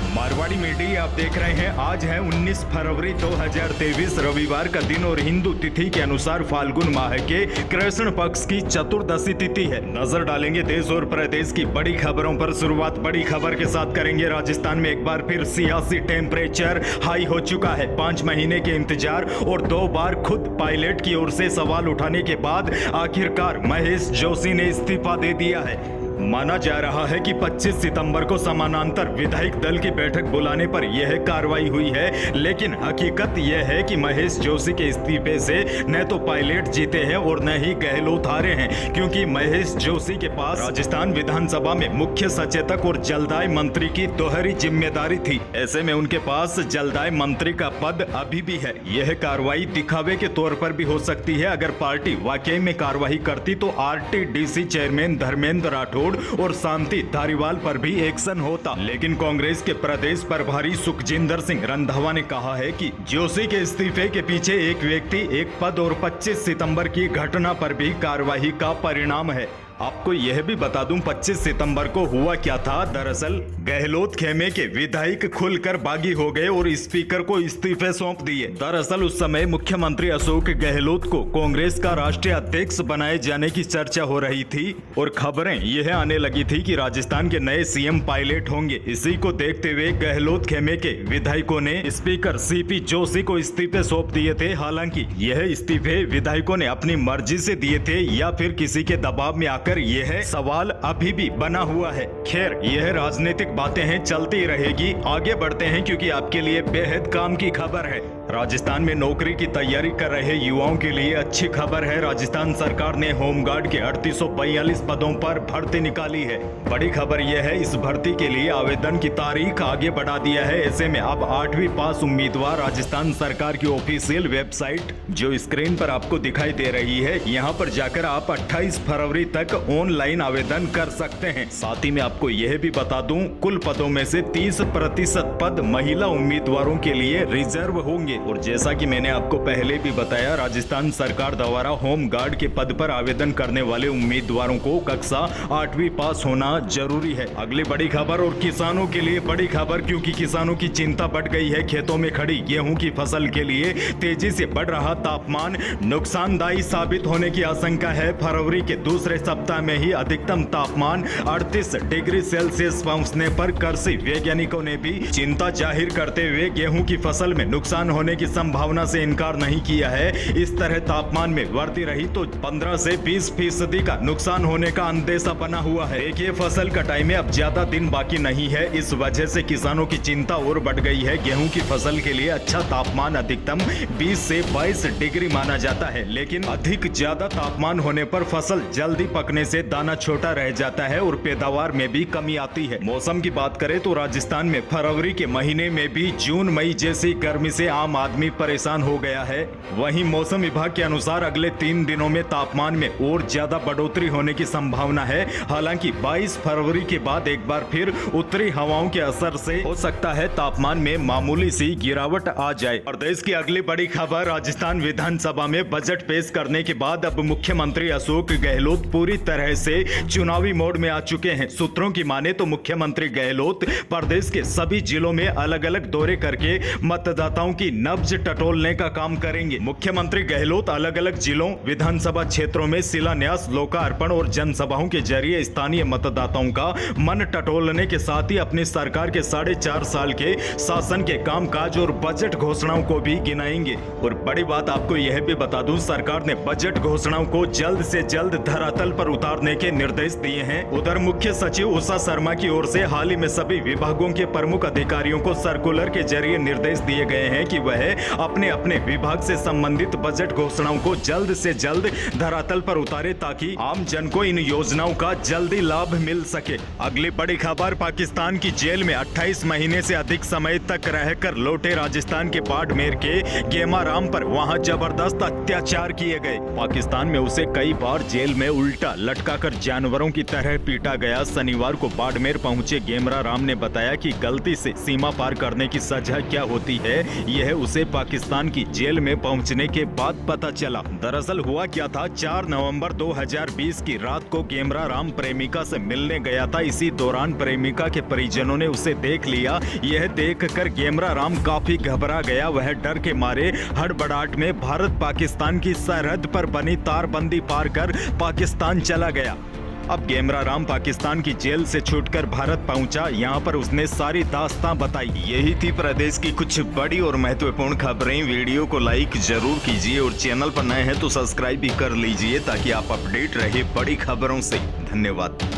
Marwari media आप देख रहे हैं। आज है 19 फरवरी 2023 रविवार का दिन और हिंदू तिथि के अनुसार फाल्गुन माह के कृष्ण पक्ष की चतुर्दशी तिथि है। नजर डालेंगे देश और प्रदेश की बड़ी खबरों पर। शुरुआत बड़ी खबर के साथ करेंगे। राजस्थान में एक बार फिर सियासी टेम्परेचर हाई हो चुका है। 5 महीने के इंतजार और 2 बार खुद पायलट की ओर से सवाल उठाने के बाद आखिरकार महेश जोशी ने इस्तीफा दे दिया है। माना जा रहा है कि 25 सितंबर को समानांतर विधायक दल की बैठक बुलाने पर यह कार्रवाई हुई है, लेकिन हकीकत यह है कि महेश जोशी के इस्तीफे से न तो पायलट जीते हैं और न ही गहलोत हारे हैं, क्योंकि महेश जोशी के पास राजस्थान विधानसभा में मुख्य सचेतक और जलदाय मंत्री की दोहरी जिम्मेदारी थी। ऐसे में उनके पास जलदाय मंत्री का पद अभी भी है। यह कार्रवाई दिखावे के तौर पर भी हो सकती है। अगर पार्टी वाकई में कार्रवाई करती तो आरटीडीसी चेयरमैन धर्मेंद्र राठौड़ और शांति धारीवाल पर भी एक्शन होता, लेकिन कांग्रेस के प्रदेश प्रभारी सुखजिंदर सिंह रंधावा ने कहा है कि जोशी के इस्तीफे के पीछे एक व्यक्ति, एक पद और 25 सितंबर की घटना पर भी कार्रवाई का परिणाम है। आपको यह भी बता दूं 25 सितंबर को हुआ क्या था। दरअसल गहलोत खेमे के विधायक खुलकर बागी हो गए और स्पीकर को इस्तीफे सौंप दिए। दरअसल उस समय मुख्यमंत्री अशोक गहलोत को कांग्रेस का राष्ट्रीय अध्यक्ष बनाए जाने की चर्चा हो रही थी और खबरें यह आने लगी थी कि राजस्थान के नए सीएम पायलट होंगे। इसी को देखते हुए गहलोत खेमे के विधायकों ने स्पीकर सीपी जोशी को इस्तीफे सौंप दिए थे। हालांकि यह इस्तीफे विधायकों ने अपनी मर्जी से दिए थे या फिर किसी के दबाव में आकर, यह सवाल अभी भी बना हुआ है। खैर, यह राजनीतिक बातें हैं, चलती रहेगी। आगे बढ़ते हैं क्योंकि आपके लिए बेहद काम की खबर है। राजस्थान में नौकरी की तैयारी कर रहे युवाओं के लिए अच्छी खबर है। राजस्थान सरकार ने होमगार्ड के 3842 पदों पर भर्ती निकाली है। बड़ी खबर यह है, इस भर्ती के लिए आवेदन की तारीख आगे बढ़ा दिया है। ऐसे में अब 8वीं पास उम्मीदवार राजस्थान सरकार की ऑफिशियल वेबसाइट जो स्क्रीन पर आपको दिखाई दे रही है, यहाँ पर जाकर आप 28 फरवरी तक ऑनलाइन आवेदन कर सकते हैं। साथ ही में आपको यह भी बता दूं, कुल पदों में से 30% पद महिला उम्मीदवारों के लिए रिजर्व होंगे। और जैसा कि मैंने आपको पहले भी बताया, राजस्थान सरकार द्वारा होम गार्ड के पद पर आवेदन करने वाले उम्मीदवारों को कक्षा 8वीं पास होना जरूरी है। अगली बड़ी खबर और किसानों के लिए बड़ी खबर, क्योंकि किसानों की चिंता बढ़ गई है। खेतों में खड़ी गेहूं की फसल के लिए तेजी से बढ़ रहा तापमान नुकसानदायी साबित होने की आशंका है। फरवरी के दूसरे सप्ताह में ही अधिकतम तापमान 38 डिग्री सेल्सियस पहुंचने पर कृषि वैज्ञानिकों ने भी चिंता जाहिर करते हुए गेहूं की फसल में नुकसान होने की संभावना से इनकार नहीं किया है। इस तरह तापमान में वृद्धि रही तो 15 से 20% का नुकसान होने का अंदेशा बना हुआ है। देखिए, फसल कटाई में अब ज्यादा दिन बाकी नहीं है। इस वजह से किसानों की चिंता और बढ़ गई है। गेहूं की फसल के लिए अच्छा तापमान अधिकतम 20 से 22 डिग्री माना जाता है, लेकिन अधिक ज्यादा तापमान होने पर फसल जल्दी पकने से दाना छोटा रह जाता है और पैदावार में भी कमी आती है। मौसम की बात करें तो राजस्थान में फरवरी के महीने में भी जून मई जैसी गर्मी से आम आदमी परेशान हो गया है। वहीं मौसम विभाग के अनुसार अगले 3 दिनों में तापमान में और ज्यादा बढ़ोतरी होने की संभावना है। हालांकि 22 फरवरी के बाद एक बार फिर उत्तरी हवाओं के असर से हो सकता है तापमान में मामूली सी गिरावट आ जाए। प्रदेश की अगली बड़ी खबर, राजस्थान विधानसभा में बजट पेश करने के बाद अब मुख्यमंत्री अशोक गहलोत पूरी तरह से चुनावी मोड में आ चुके हैं। सूत्रों की माने तो मुख्यमंत्री गहलोत प्रदेश के सभी जिलों में अलग अलग दौरे करके मतदाताओं की नब्ज टटोलने का काम करेंगे। मुख्यमंत्री गहलोत अलग अलग जिलों, विधानसभा क्षेत्रों में शिलान्यास, लोकार्पण और जनसभाओं के जरिए स्थानीय मतदाताओं का मन टटोलने के साथ ही अपनी सरकार के 4.5 साल के शासन के कामकाज और बजट घोषणाओं को भी गिनाएंगे। और बड़ी बात आपको यह भी बता दूं, सरकार ने बजट घोषणाओं को जल्द से जल्द धरातल पर उतारने के निर्देश दिए हैं। उधर मुख्य सचिव उषा शर्मा की ओर से हाल ही में सभी विभागों के प्रमुख अधिकारियों को सर्कुलर के जरिए निर्देश दिए गए हैं कि वह अपने अपने विभाग से संबंधित बजट घोषणाओं को जल्द से जल्द धरातल पर उतारे, ताकि आम जन को इन योजनाओं का जल्दी लाभ मिल सके। अगली बड़ी खबर, पाकिस्तान की जेल में 28 महीने से अधिक समय तक रहकर लौटे राजस्थान के बाड़मेर के गेमाराम पर वहां जबरदस्त अत्याचार किए गए। पाकिस्तान में उसे कई बार जेल में उल्टा लटकाकर जानवरों की तरह पीटा गया। शनिवार को बाड़मेर पहुंचे गेमरा राम ने बताया कि गलती से सीमा पार करने की सजा क्या होती है, यह उसे पाकिस्तान की जेल में पहुंचने के बाद पता चला। दरअसल हुआ क्या था, 4 नवंबर 2020 की रात को गेमरा राम प्रेमिका से मिलने गया था। इसी दौरान प्रेमिका के परिजनों ने उसे देख लिया। यह देखकर गेमरा राम काफी घबरा गया। वह डर के मारे हड़बड़ाहट में भारत पाकिस्तान की सरहद पर बनी तारबंदी पार कर पाकिस्तान चला गया। अब गेमरा राम पाकिस्तान की जेल से छूटकर भारत पहुंचा। यहां पर उसने सारी दास्तां बताई। यही थी प्रदेश की कुछ बड़ी और महत्वपूर्ण खबरें। वीडियो को लाइक जरूर कीजिए और चैनल पर नए हैं तो सब्सक्राइब भी कर लीजिए ताकि आप अपडेट रहे बड़ी खबरों से। धन्यवाद।